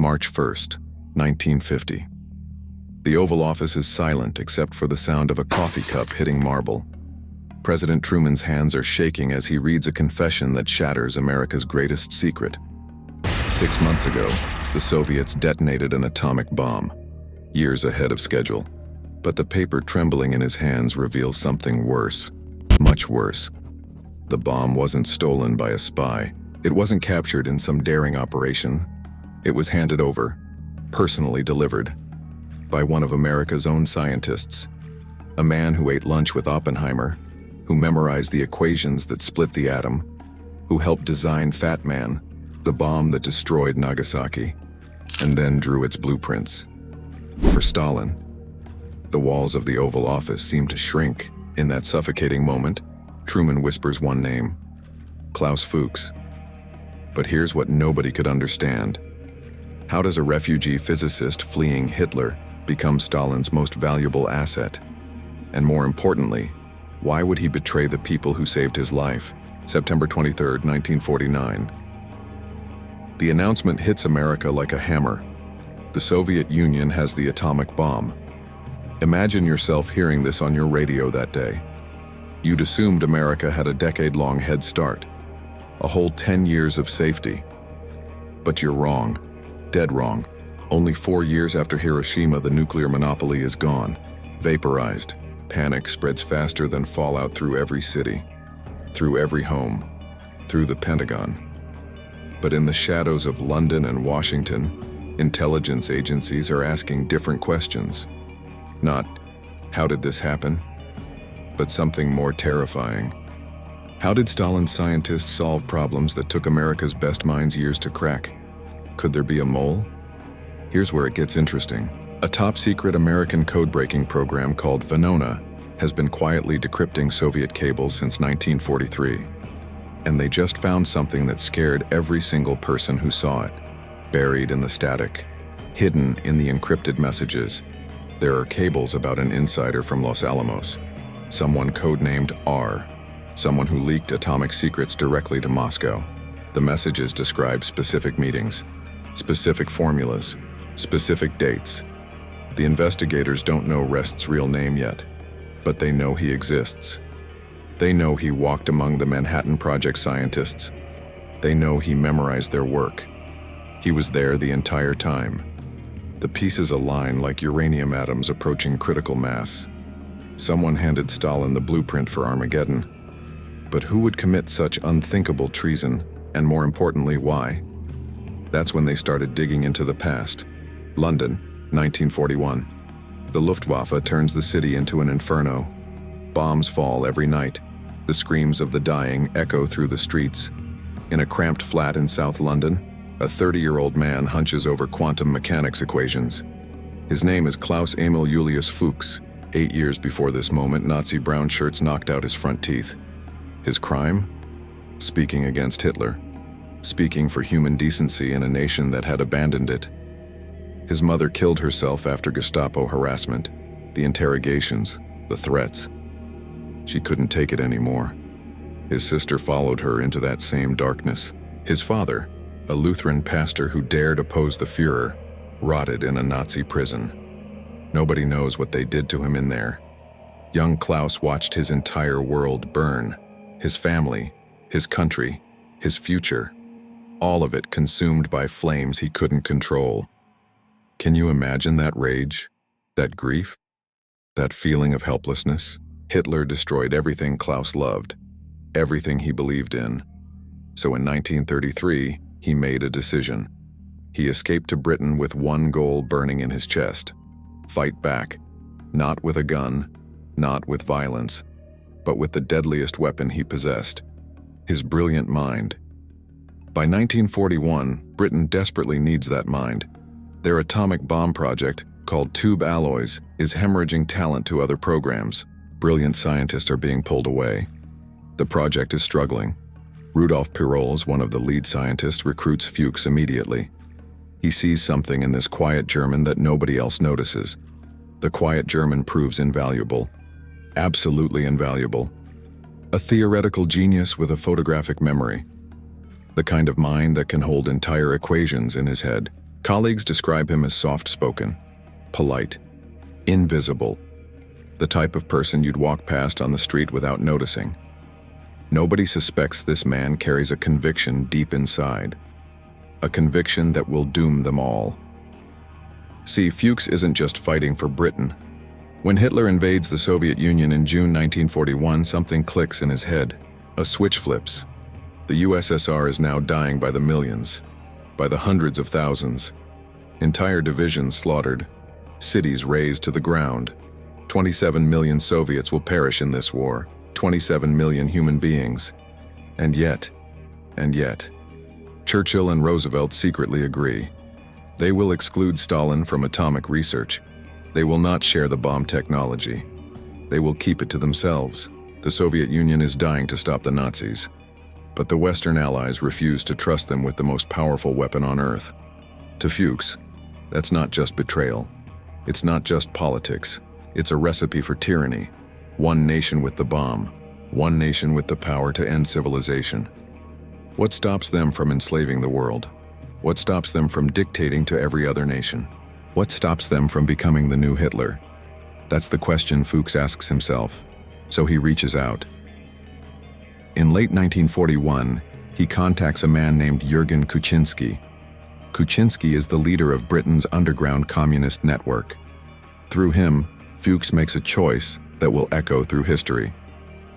March 1st, 1950. The Oval Office is silent except for the sound of a coffee cup hitting marble. President Truman's hands are shaking as he reads a confession that shatters America's greatest secret. 6 months ago, the Soviets detonated an atomic bomb, years ahead of schedule. But the paper trembling in his hands reveals something worse, much worse. The bomb wasn't stolen by a spy. It wasn't captured in some daring operation. It was handed over, personally delivered, by one of America's own scientists, a man who ate lunch with Oppenheimer, who memorized the equations that split the atom, who helped design Fat Man, the bomb that destroyed Nagasaki, and then drew its blueprints. For Stalin, the walls of the Oval Office seem to shrink. In that suffocating moment, Truman whispers one name: Klaus Fuchs. But here's what nobody could understand. How does a refugee physicist fleeing Hitler become Stalin's most valuable asset? And more importantly, why would he betray the people who saved his life? September 23, 1949. The announcement hits America like a hammer. The Soviet Union has the atomic bomb. Imagine yourself hearing this on your radio that day. You'd assumed America had a decade-long head start, a whole 10 years of safety. But you're wrong, dead wrong. Only 4 years after Hiroshima, the nuclear monopoly is gone, vaporized. Panic spreads faster than fallout through every city, through every home, through the Pentagon. But in the shadows of London and Washington, intelligence agencies are asking different questions. Not, how did this happen? But something more terrifying. How did Stalin's scientists solve problems that took America's best minds years to crack? Could there be a mole? Here's where it gets interesting. A top-secret American code-breaking program called Venona has been quietly decrypting Soviet cables since 1943. And they just found something that scared every single person who saw it. Buried in the static, hidden in the encrypted messages, there are cables about an insider from Los Alamos, someone codenamed R, someone who leaked atomic secrets directly to Moscow. The messages describe specific meetings, specific formulas, specific dates. The investigators don't know Rest's real name yet, but they know he exists. They know he walked among the Manhattan Project scientists. They know he memorized their work. He was there the entire time. The pieces align like uranium atoms approaching critical mass. Someone handed Stalin the blueprint for Armageddon. But who would commit such unthinkable treason, and more importantly, why? That's when they started digging into the past. London, 1941. The Luftwaffe turns the city into an inferno. Bombs fall every night. The screams of the dying echo through the streets. In a cramped flat in South London, a 30-year-old man hunches over quantum mechanics equations. His name is Klaus Emil Julius Fuchs. 8 years before this moment, Nazi brown shirts knocked out his front teeth. His crime? Speaking against Hitler. Speaking for human decency in a nation that had abandoned it. His mother killed herself after Gestapo harassment, the interrogations, the threats. She couldn't take it anymore. His sister followed her into that same darkness. His father, a Lutheran pastor who dared oppose the Führer, rotted in a Nazi prison. Nobody knows what they did to him in there. Young Klaus watched his entire world burn. His family, his country, his future. All of it consumed by flames he couldn't control. Can you imagine that rage? That grief? That feeling of helplessness? Hitler destroyed everything Klaus loved, everything he believed in. So in 1933, he made a decision. He escaped to Britain with one goal burning in his chest: fight back, not with a gun, not with violence, but with the deadliest weapon he possessed: his brilliant mind. By 1941, Britain desperately needs that mind. Their atomic bomb project, called Tube Alloys, is hemorrhaging talent to other programs. Brilliant scientists are being pulled away. The project is struggling. Rudolf Pirolz, one of the lead scientists, recruits Fuchs immediately. He sees something in this quiet German that nobody else notices. The quiet German proves invaluable. Absolutely invaluable. A theoretical genius with a photographic memory. The kind of mind that can hold entire equations in his head. Colleagues describe him as soft-spoken, polite, invisible, the type of person you'd walk past on the street without noticing. Nobody suspects this man carries a conviction deep inside, a conviction that will doom them all. See, Fuchs isn't just fighting for Britain. When Hitler invades the Soviet Union in June 1941, something clicks in his head. A switch flips. The USSR is now dying by the millions, by the hundreds of thousands. Entire divisions slaughtered, cities razed to the ground. 27 million Soviets will perish in this war, 27 million human beings. And yet, Churchill and Roosevelt secretly agree. They will exclude Stalin from atomic research. They will not share the bomb technology. They will keep it to themselves. The Soviet Union is dying to stop the Nazis. But the Western Allies refuse to trust them with the most powerful weapon on Earth. To Fuchs, that's not just betrayal. It's not just politics. It's a recipe for tyranny. One nation with the bomb. One nation with the power to end civilization. What stops them from enslaving the world? What stops them from dictating to every other nation? What stops them from becoming the new Hitler? That's the question Fuchs asks himself. So he reaches out. In late 1941, he contacts a man named Jurgen Kuczynski. Kuczynski is the leader of Britain's underground communist network. Through him, Fuchs makes a choice that will echo through history.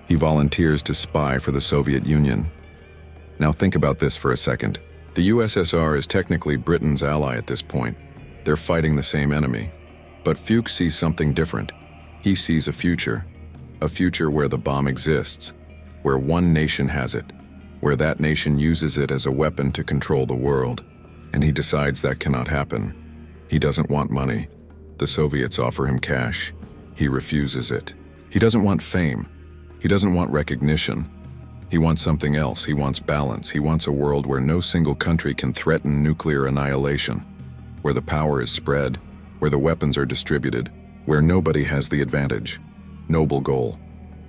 He volunteers to spy for the Soviet Union. Now think about this for a second. The USSR is technically Britain's ally at this point. They're fighting the same enemy. But Fuchs sees something different. He sees a future where the bomb exists, where one nation has it, where that nation uses it as a weapon to control the world. And he decides that cannot happen. He doesn't want money. The Soviets offer him cash. He refuses it. He doesn't want fame. He doesn't want recognition. He wants something else. He wants balance. He wants a world where no single country can threaten nuclear annihilation, where the power is spread, where the weapons are distributed, where nobody has the advantage. Noble goal,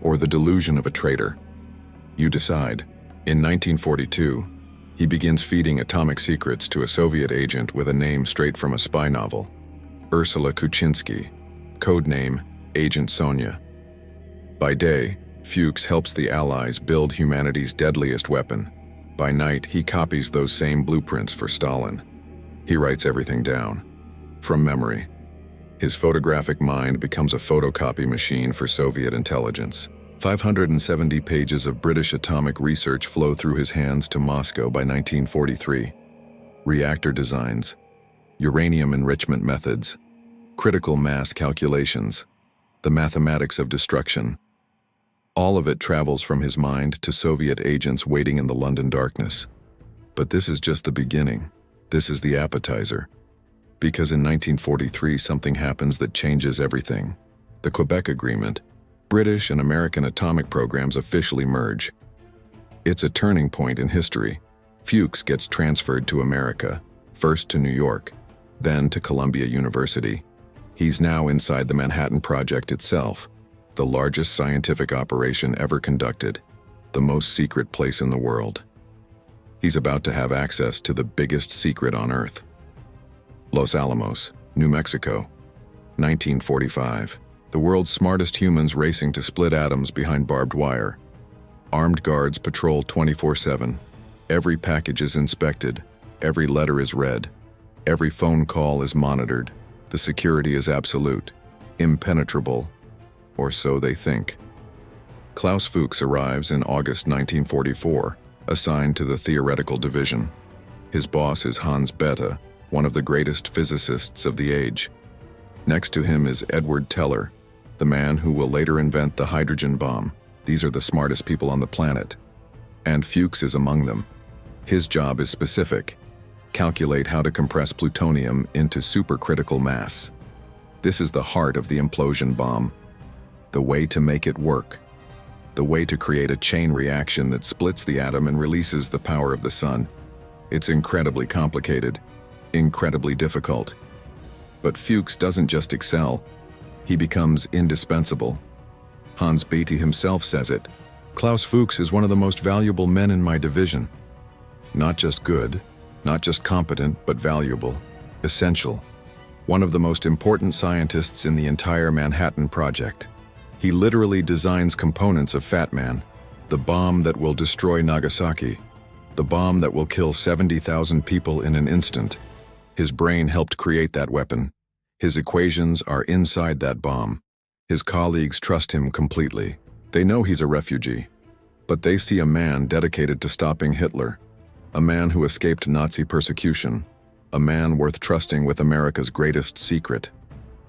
or the delusion of a traitor. You decide. In 1942, he begins feeding atomic secrets to a Soviet agent with a name straight from a spy novel. Ursula Kuczynski, codename Agent Sonia. By day, Fuchs helps the Allies build humanity's deadliest weapon. By night, he copies those same blueprints for Stalin. He writes everything down, from memory. His photographic mind becomes a photocopy machine for Soviet intelligence. 570 pages of British atomic research flow through his hands to Moscow by 1943. Reactor designs, uranium enrichment methods, critical mass calculations, the mathematics of destruction. All of it travels from his mind to Soviet agents waiting in the London darkness. But this is just the beginning. This is the appetizer. Because in 1943 something happens that changes everything. The Quebec Agreement. British and American atomic programs officially merge. It's a turning point in history. Fuchs gets transferred to America, first to New York, then to Columbia University. He's now inside the Manhattan Project itself, the largest scientific operation ever conducted, the most secret place in the world. He's about to have access to the biggest secret on Earth. Los Alamos, New Mexico, 1945. The world's smartest humans racing to split atoms behind barbed wire. Armed guards patrol 24/7. Every package is inspected. Every letter is read. Every phone call is monitored. The security is absolute, impenetrable, or so they think. Klaus Fuchs arrives in August 1944, assigned to the theoretical division. His boss is Hans Bethe, one of the greatest physicists of the age. Next to him is Edward Teller, the man who will later invent the hydrogen bomb. These are the smartest people on the planet. And Fuchs is among them. His job is specific. Calculate how to compress plutonium into supercritical mass. This is the heart of the implosion bomb. The way to make it work. The way to create a chain reaction that splits the atom and releases the power of the sun. It's incredibly complicated, incredibly difficult. But Fuchs doesn't just excel, he becomes indispensable. Hans Bethe himself says it. Klaus Fuchs is one of the most valuable men in my division. Not just good, not just competent, but valuable. Essential. One of the most important scientists in the entire Manhattan Project. He literally designs components of Fat Man, the bomb that will destroy Nagasaki, the bomb that will kill 70,000 people in an instant. His brain helped create that weapon. His equations are inside that bomb. His colleagues trust him completely. They know he's a refugee, but they see a man dedicated to stopping Hitler, a man who escaped Nazi persecution, a man worth trusting with America's greatest secret.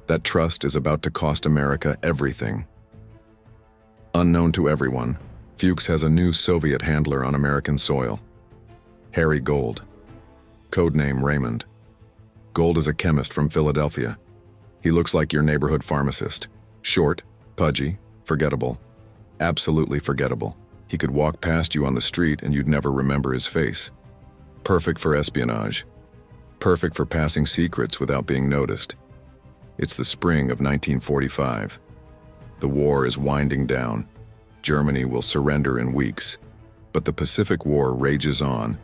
That trust is about to cost America everything. Unknown to everyone, Fuchs has a new Soviet handler on American soil. Harry Gold. Codename Raymond. Gold is a chemist from Philadelphia. He looks like your neighborhood pharmacist. Short, pudgy, forgettable. Absolutely forgettable. He could walk past you on the street and you'd never remember his face. Perfect for espionage. Perfect for passing secrets without being noticed. It's the spring of 1945. The war is winding down. Germany will surrender in weeks. But the Pacific War rages on,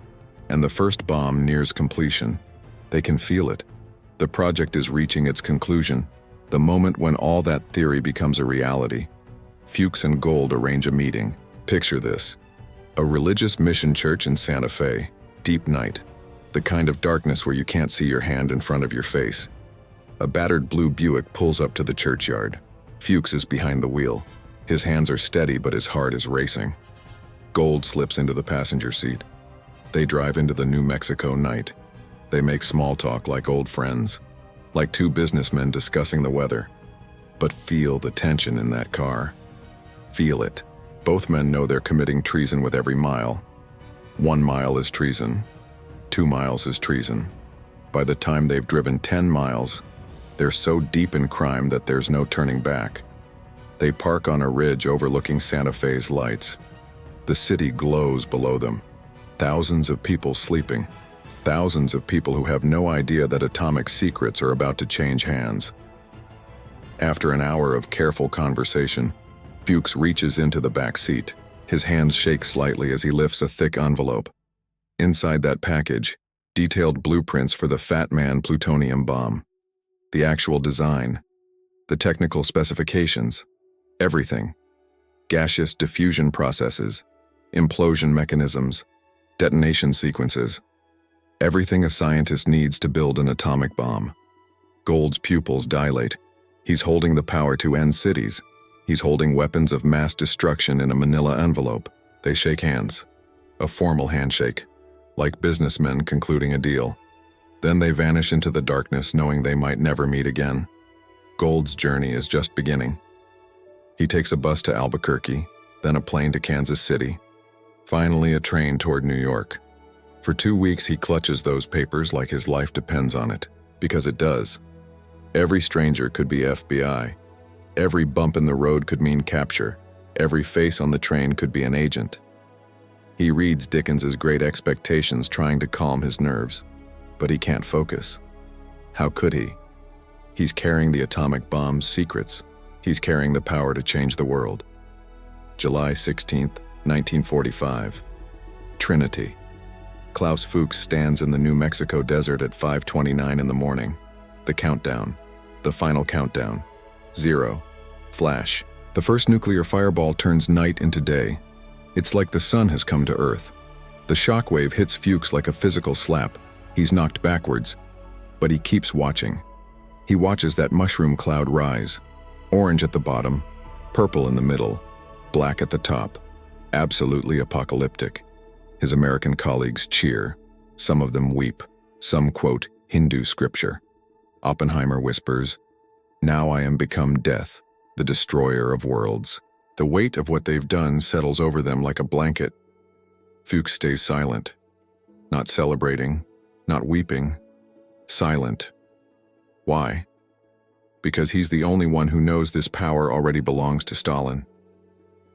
and the first bomb nears completion. They can feel it. The project is reaching its conclusion, the moment when all that theory becomes a reality. Fuchs and Gold arrange a meeting. Picture this. A religious mission church in Santa Fe, deep night. The kind of darkness where you can't see your hand in front of your face. A battered blue Buick pulls up to the churchyard. Fuchs is behind the wheel. His hands are steady, but his heart is racing. Gold slips into the passenger seat. They drive into the New Mexico night. They make small talk like old friends, like two businessmen discussing the weather. But feel the tension in that car. Feel it. Both men know they're committing treason with every mile. 1 mile is treason. 2 miles is treason. By the time they've driven 10 miles, they're so deep in crime that there's no turning back. They park on a ridge overlooking Santa Fe's lights. The city glows below them. Thousands of people sleeping. Thousands of people who have no idea that atomic secrets are about to change hands. After an hour of careful conversation, Fuchs reaches into the back seat. His hands shake slightly as he lifts a thick envelope. Inside that package, detailed blueprints for the Fat Man plutonium bomb. The actual design, the technical specifications, everything. Gaseous diffusion processes, implosion mechanisms, detonation sequences. Everything a scientist needs to build an atomic bomb. Gold's pupils dilate. He's holding the power to end cities. He's holding weapons of mass destruction in a manila envelope. They shake hands. A formal handshake, like businessmen concluding a deal. Then they vanish into the darkness, knowing they might never meet again. Gold's journey is just beginning. He takes a bus to Albuquerque, then a plane to Kansas City. Finally, a train toward New York. For 2 weeks, he clutches those papers like his life depends on it, because it does. Every stranger could be FBI. Every bump in the road could mean capture. Every face on the train could be an agent. He reads Dickens's Great Expectations, trying to calm his nerves. But he can't focus. How could he? He's carrying the atomic bomb's secrets. He's carrying the power to change the world. July 16th, 1945. Trinity. Klaus Fuchs stands in the New Mexico desert at 5:29 in the morning. The countdown. The final countdown. 0. Flash. The first nuclear fireball turns night into day. It's like the sun has come to Earth. The shockwave hits Fuchs like a physical slap. He's knocked backwards, but he keeps watching. He watches that mushroom cloud rise. Orange at the bottom, purple in the middle, black at the top. Absolutely apocalyptic. His American colleagues cheer. Some of them weep. Some quote Hindu scripture. Oppenheimer whispers, "Now I am become death, the destroyer of worlds." The weight of what they've done settles over them like a blanket. Fuchs stays silent. Not celebrating, not weeping. Silent. Why? Because he's the only one who knows this power already belongs to Stalin.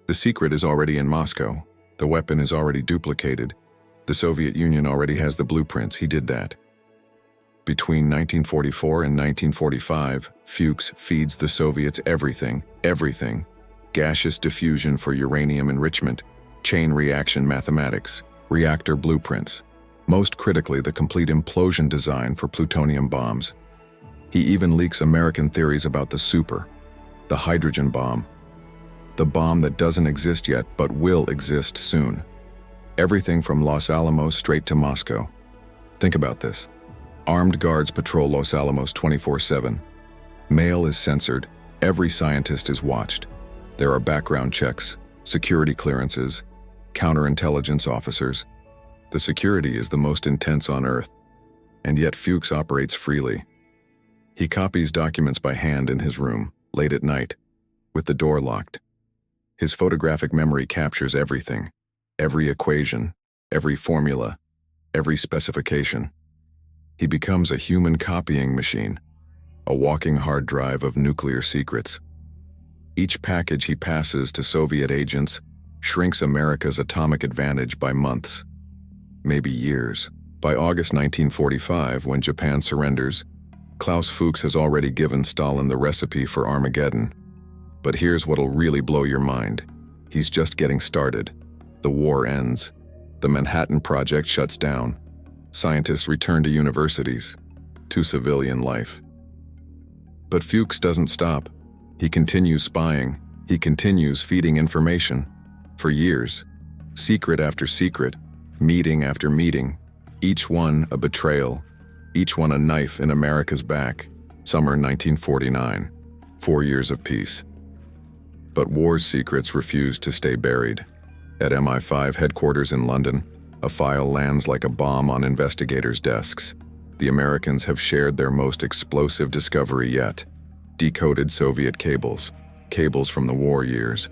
The secret is already in Moscow. The weapon is already duplicated. The Soviet Union already has the blueprints. He did that. Between 1944 and 1945, Fuchs feeds the Soviets everything. Gaseous diffusion for uranium enrichment, chain reaction mathematics, reactor blueprints. Most critically, the complete implosion design for plutonium bombs. He even leaks American theories about the hydrogen bomb, the bomb that doesn't exist yet but will exist soon. Everything from Los Alamos straight to Moscow. Think about this. Armed guards patrol Los Alamos 24/7. Mail is censored. Every scientist is watched. There are background checks, security clearances, counterintelligence officers. The security is the most intense on Earth, and yet Fuchs operates freely. He copies documents by hand in his room, late at night, with the door locked. His photographic memory captures everything, every equation, every formula, every specification. He becomes a human copying machine, a walking hard drive of nuclear secrets. Each package he passes to Soviet agents shrinks America's atomic advantage by months, maybe years. By August 1945, when Japan surrenders, Klaus Fuchs has already given Stalin the recipe for Armageddon. But here's what'll really blow your mind. He's just getting started. The war ends. The Manhattan Project shuts down. Scientists return to universities, to civilian life. But Fuchs doesn't stop. He continues spying. He continues feeding information. For years, secret after secret, meeting after meeting, each one a betrayal, each one a knife in America's back. Summer 1949, 4 years of peace. But war's secrets refuse to stay buried. At MI5 headquarters in London, a file lands like a bomb on investigators' desks. The Americans have shared their most explosive discovery yet: decoded Soviet cables from the war years.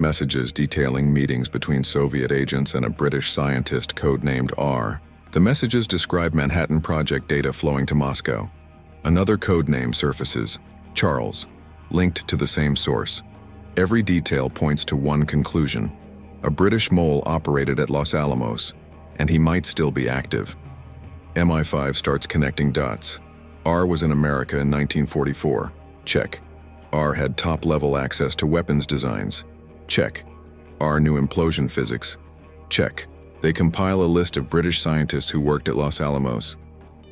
Messages detailing meetings between Soviet agents and a British scientist codenamed R. The messages describe Manhattan Project data flowing to Moscow. Another codename surfaces, Charles, linked to the same source. Every detail points to one conclusion: a British mole operated at Los Alamos, and he might still be active. MI5 starts connecting dots. R was in America in 1944. Check. R had top-level access to weapons designs. Check. R knew implosion physics. Check. They compile a list of British scientists who worked at Los Alamos.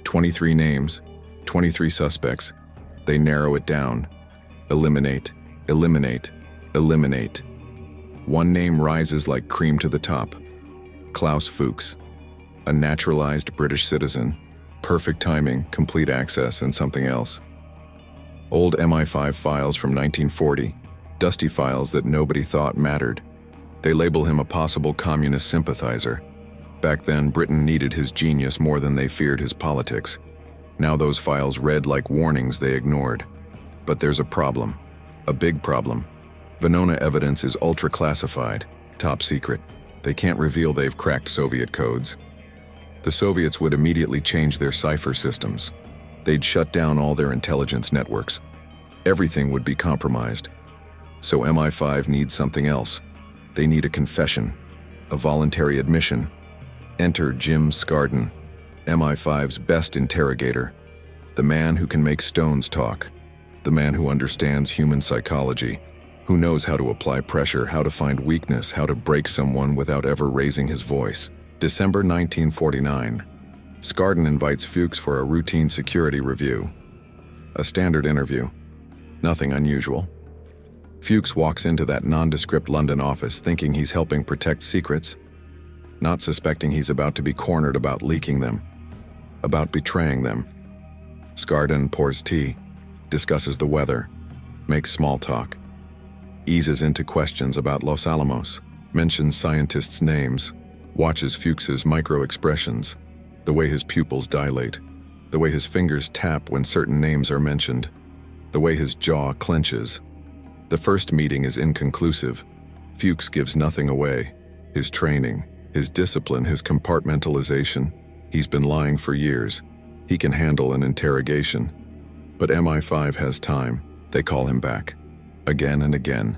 23 names, 23 suspects. They narrow it down. Eliminate, eliminate, eliminate. One name rises like cream to the top. Klaus Fuchs. A naturalized British citizen. Perfect timing, complete access, and something else. Old MI5 files from 1940. Dusty files that nobody thought mattered. They label him a possible communist sympathizer. Back then, Britain needed his genius more than they feared his politics. Now those files read like warnings they ignored. But there's a problem. A big problem. Venona evidence is ultra-classified, top secret. They can't reveal they've cracked Soviet codes. The Soviets would immediately change their cipher systems. They'd shut down all their intelligence networks. Everything would be compromised. So MI5 needs something else. They need a confession, a voluntary admission. Enter Jim Scarden, MI5's best interrogator, the man who can make stones talk, the man who understands human psychology, who knows how to apply pressure, how to find weakness, how to break someone without ever raising his voice. December 1949. Scarden invites Fuchs for a routine security review. A standard interview. Nothing unusual. Fuchs walks into that nondescript London office thinking he's helping protect secrets, not suspecting he's about to be cornered about leaking them, about betraying them. Scarden pours tea, discusses the weather, makes small talk, eases into questions about Los Alamos, mentions scientists' names, watches Fuchs's micro-expressions, the way his pupils dilate, the way his fingers tap when certain names are mentioned, the way his jaw clenches. The first meeting is inconclusive. Fuchs gives nothing away. His training, his discipline, his compartmentalization. He's been lying for years. He can handle an interrogation. But MI5 has time. They call him back. Again and again.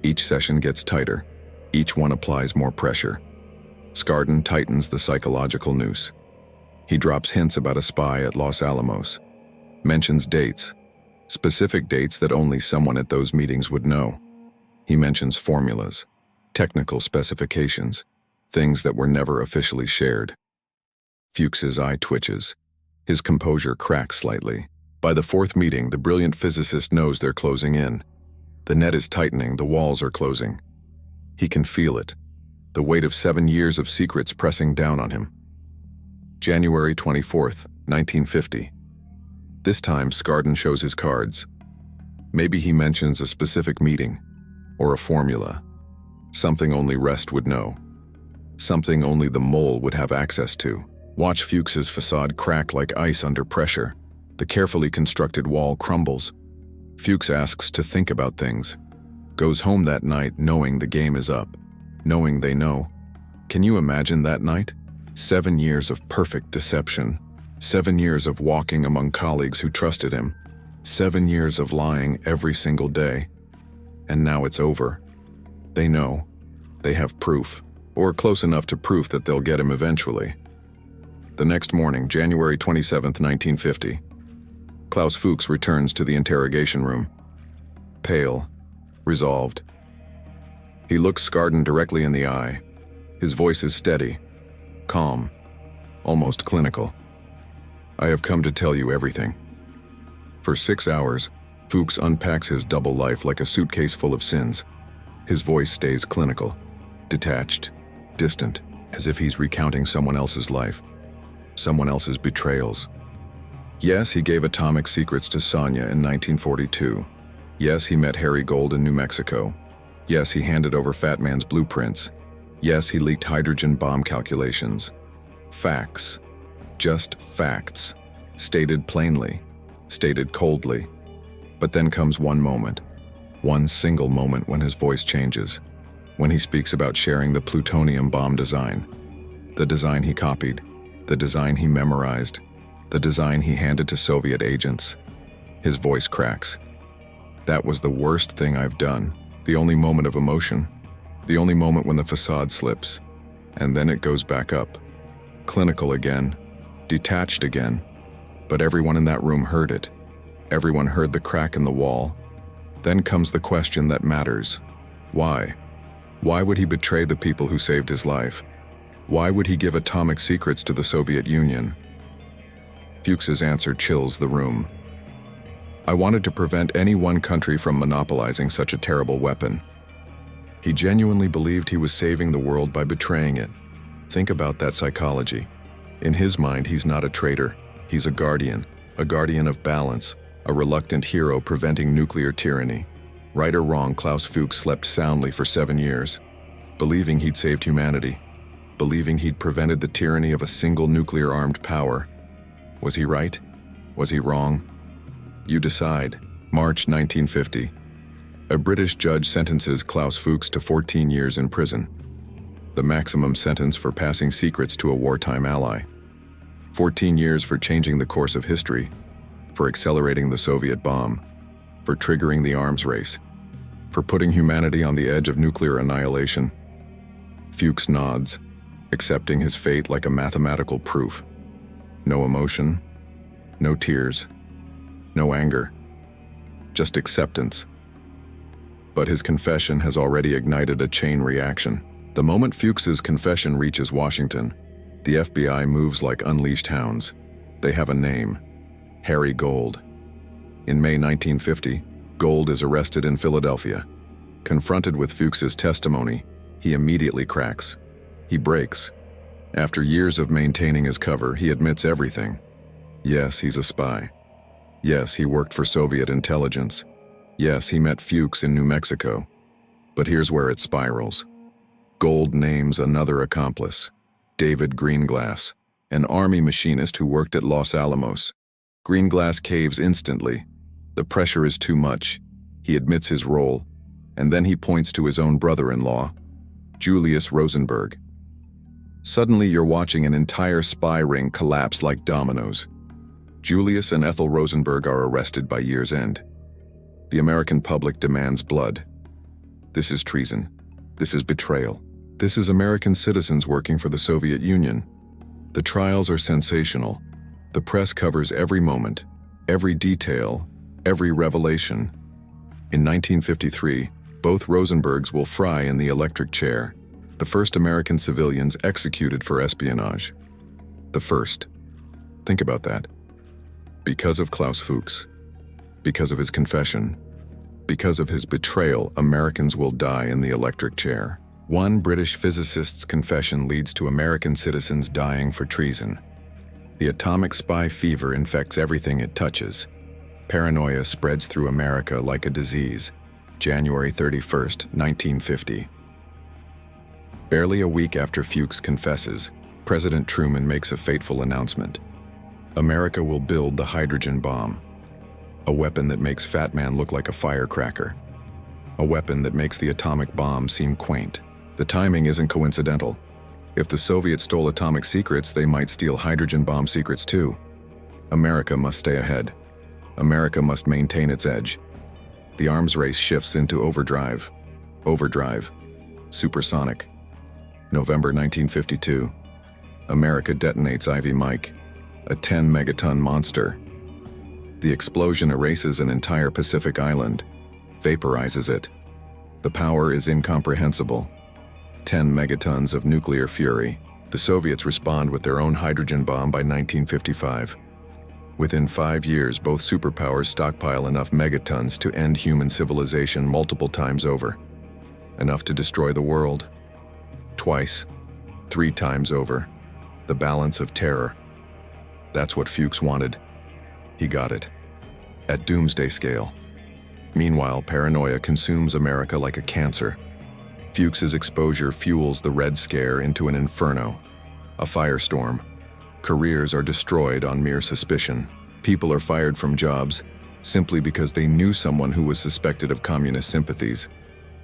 Each session gets tighter. Each one applies more pressure. Scarden tightens the psychological noose. He drops hints about a spy at Los Alamos. Mentions dates. Specific dates that only someone at those meetings would know. He mentions formulas, technical specifications, things that were never officially shared. Fuchs's eye twitches. His composure cracks slightly. By the fourth meeting, the brilliant physicist knows they're closing in. The net is tightening, the walls are closing. He can feel it. The weight of 7 years of secrets pressing down on him. January 24th, 1950. This time, Scarden shows his cards. Maybe he mentions a specific meeting, or a formula. Something only Rest would know. Something only the mole would have access to. Watch Fuchs's facade crack like ice under pressure. The carefully constructed wall crumbles. Fuchs asks to think about things. Goes home that night knowing the game is up. Knowing they know. Can you imagine that night? 7 years of perfect deception. 7 years of walking among colleagues who trusted him. 7 years of lying every single day. And now it's over. They know. They have proof. Or close enough to proof that they'll get him eventually. The next morning, January 27th, 1950. Klaus Fuchs returns to the interrogation room. Pale. Resolved. He looks Scarden directly in the eye. His voice is steady. Calm. Almost clinical. I have come to tell you everything. For 6 hours, Fuchs unpacks his double life like a suitcase full of sins. His voice stays clinical, detached, distant, as if he's recounting someone else's life, someone else's betrayals. Yes, he gave atomic secrets to Sonia in 1942. Yes, he met Harry Gold in New Mexico. Yes, he handed over Fat Man's blueprints. Yes, he leaked hydrogen bomb calculations. Facts. Just facts. Stated plainly. Stated coldly. But then comes one moment. One single moment when his voice changes. When he speaks about sharing the plutonium bomb design. The design he copied. The design he memorized. The design he handed to Soviet agents. His voice cracks. That was the worst thing I've done. The only moment of emotion. The only moment when the facade slips. And then it goes back up. Clinical again. Detached again. But everyone in that room heard it. Everyone heard the crack in the wall. Then comes the question that matters. Why? Why would he betray the people who saved his life? Why would he give atomic secrets to the Soviet Union? Fuchs's answer chills the room. I wanted to prevent any one country from monopolizing such a terrible weapon. He genuinely believed he was saving the world by betraying it. Think about that psychology. In his mind, he's not a traitor. He's a guardian of balance, a reluctant hero preventing nuclear tyranny. Right or wrong, Klaus Fuchs slept soundly for 7 years, believing he'd saved humanity, believing he'd prevented the tyranny of a single nuclear-armed power. Was he right? Was he wrong? You decide. March 1950. A British judge sentences Klaus Fuchs to 14 years in prison, the maximum sentence for passing secrets to a wartime ally. 14 years for changing the course of history, for accelerating the Soviet bomb, for triggering the arms race, for putting humanity on the edge of nuclear annihilation. Fuchs nods, accepting his fate like a mathematical proof. No emotion, no tears, no anger, just acceptance. But his confession has already ignited a chain reaction. The moment Fuchs's confession reaches Washington, the FBI moves like unleashed hounds. They have a name: Harry Gold. In May 1950, Gold is arrested in Philadelphia. Confronted with Fuchs's testimony, he immediately cracks. He breaks. After years of maintaining his cover, he admits everything. Yes, he's a spy. Yes, he worked for Soviet intelligence. Yes, he met Fuchs in New Mexico. But here's where it spirals. Gold names another accomplice, David Greenglass, an army machinist who worked at Los Alamos. Greenglass caves instantly. The pressure is too much. He admits his role, and then he points to his own brother-in-law, Julius Rosenberg. Suddenly you're watching an entire spy ring collapse like dominoes. Julius and Ethel Rosenberg are arrested by year's end. The American public demands blood. This is treason. This is betrayal. This is American citizens working for the Soviet Union. The trials are sensational. The press covers every moment, every detail, every revelation. In 1953, both Rosenbergs will fry in the electric chair, the first American civilians executed for espionage. the first. Think about that. Because of Klaus Fuchs, because of his confession, because of his betrayal, Americans will die in the electric chair. One British physicist's confession leads to American citizens dying for treason. The atomic spy fever infects everything it touches. Paranoia spreads through America like a disease. January 31st, 1950. Barely a week after Fuchs confesses, President Truman makes a fateful announcement. America will build the hydrogen bomb. A weapon that makes Fat Man look like a firecracker. A weapon that makes the atomic bomb seem quaint. The timing isn't coincidental. If the Soviets stole atomic secrets, they might steal hydrogen bomb secrets too. America must stay ahead. America must maintain its edge. The arms race shifts into overdrive. Overdrive. Supersonic. November 1952. America detonates Ivy Mike, a 10-megaton monster. The explosion erases an entire Pacific island, vaporizes it. The power is incomprehensible. 10 megatons of nuclear fury. The Soviets respond with their own hydrogen bomb by 1955. Within 5 years, both superpowers stockpile enough megatons to end human civilization multiple times over. Enough to destroy the world. Twice. 3 times over. The balance of terror. That's what Fuchs wanted. He got it. At doomsday scale. Meanwhile, paranoia consumes America like a cancer. Fuchs's exposure fuels the Red Scare into an inferno, a firestorm. Careers are destroyed on mere suspicion. People are fired from jobs simply because they knew someone who was suspected of communist sympathies.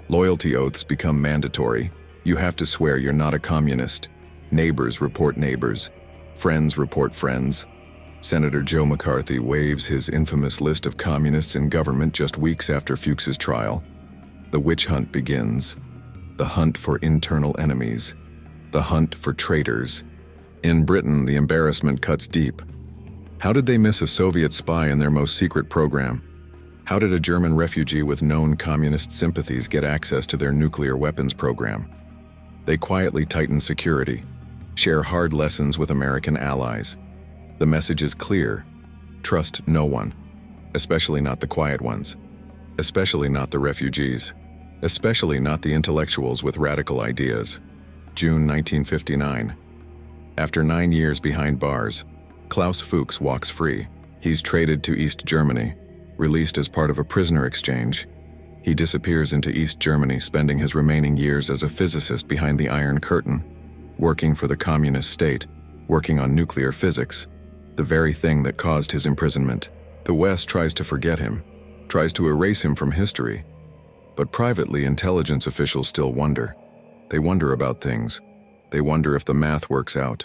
Loyalty oaths become mandatory. You have to swear you're not a communist. Neighbors report neighbors. Friends report friends. Senator Joe McCarthy waives his infamous list of communists in government just weeks after Fuchs's trial. The witch hunt begins. The hunt for internal enemies. The hunt for traitors. In Britain, the embarrassment cuts deep. How did they miss a Soviet spy in their most secret program? How did a German refugee with known communist sympathies get access to their nuclear weapons program? They quietly tighten security, share hard lessons with American allies. The message is clear: trust no one, especially not the quiet ones, especially not the refugees, especially not the intellectuals with radical ideas. June 1959. After 9 years behind bars, Klaus Fuchs walks free. He's traded to East Germany, released as part of a prisoner exchange. He disappears into East Germany, spending his remaining years as a physicist behind the Iron Curtain, working for the communist state, working on nuclear physics, the very thing that caused his imprisonment. The West tries to forget him, tries to erase him from history. But privately, intelligence officials still wonder. They wonder about things. They wonder if the math works out.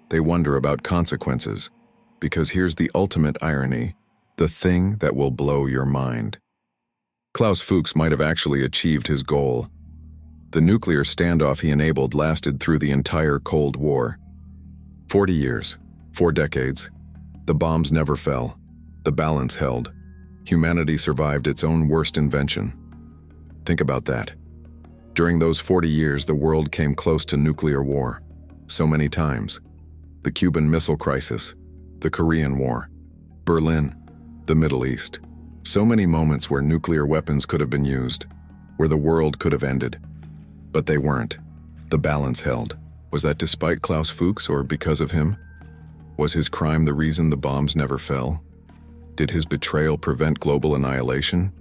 They wonder about consequences. Because here's the ultimate irony, the thing that will blow your mind. Klaus Fuchs might have actually achieved his goal. The nuclear standoff he enabled lasted through the entire Cold War. 40 years, 4 decades. The bombs never fell. The balance held. Humanity survived its own worst invention. Think about that. During those 40 years, the world came close to nuclear war. So many times. The Cuban Missile Crisis, the Korean War, Berlin, the Middle East. So many moments where nuclear weapons could have been used, where the world could have ended. But they weren't. The balance held. Was that despite Klaus Fuchs or because of him? Was his crime the reason the bombs never fell? Did his betrayal prevent global annihilation?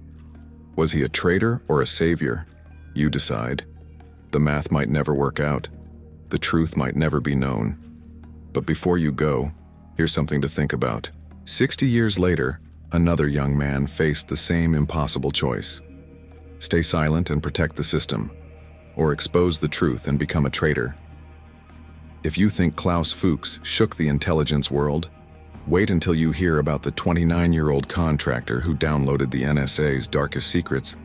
Was he a traitor or a savior? You decide. The math might never work out. The truth might never be known. But before you go, here's something to think about. 60 years later, another young man faced the same impossible choice. Stay silent and protect the system, or expose the truth and become a traitor. If you think Klaus Fuchs shook the intelligence world, wait until you hear about the 29-year-old contractor who downloaded the NSA's darkest secrets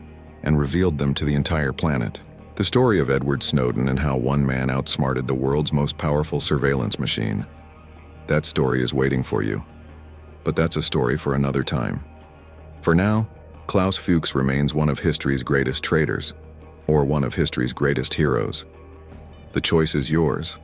and revealed them to the entire planet. The story of Edward Snowden and how one man outsmarted the world's most powerful surveillance machine. That story is waiting for you. But that's a story for another time. For now, Klaus Fuchs remains one of history's greatest traitors, or one of history's greatest heroes. The choice is yours.